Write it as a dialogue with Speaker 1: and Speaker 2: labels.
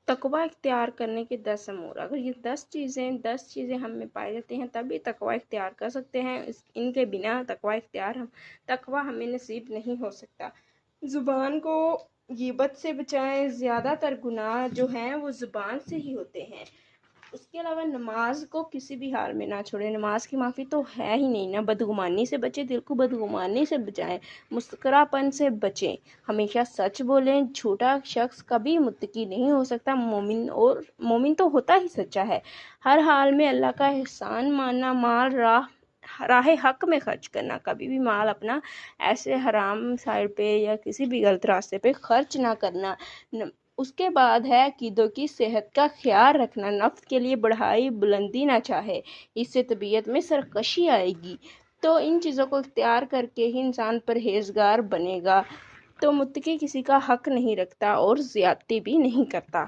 Speaker 1: تقوی اختیار کرنے کے 10 امور، اگر یہ 10 چیزیں ہم میں پائی جاتی ہیں تبھی تقوی اختیار کر سکتے ہیں، ان کے بنا تقوی ہمیں نصیب نہیں ہو سکتا۔ زبان کو غیبت سے بچائیں، زیادہ تر گناہ جو ہیں وہ زبان سے ہی ہوتے ہیں۔ اس کے علاوہ نماز کو کسی بھی حال میں نہ چھوڑیں، نماز کی معافی تو ہے ہی نہیں نا۔ بدگمانی سے بچیں، دل کو بدگمانی سے بچائیں، مسکرا پن سے بچیں، ہمیشہ سچ بولیں۔ جھوٹا شخص کبھی متقی نہیں ہو سکتا، مومن تو ہوتا ہی سچا ہے۔ ہر حال میں اللہ کا احسان ماننا، مال راہ حق میں خرچ کرنا، کبھی بھی مال اپنا ایسے حرام سائڈ پہ یا کسی بھی غلط راستے پہ خرچ نہ کرنا۔ اس کے بعد ہے عقیدوں کی صحت کا خیال رکھنا، نفس کے لیے بڑھائی بلندی نہ چاہے، اس سے طبیعت میں سرکشی آئے گی۔ تو ان چیزوں کو اختیار کر کے ہی انسان پرہیزگار بنے گا، تو متقی کسی کا حق نہیں رکھتا اور زیادتی بھی نہیں کرتا۔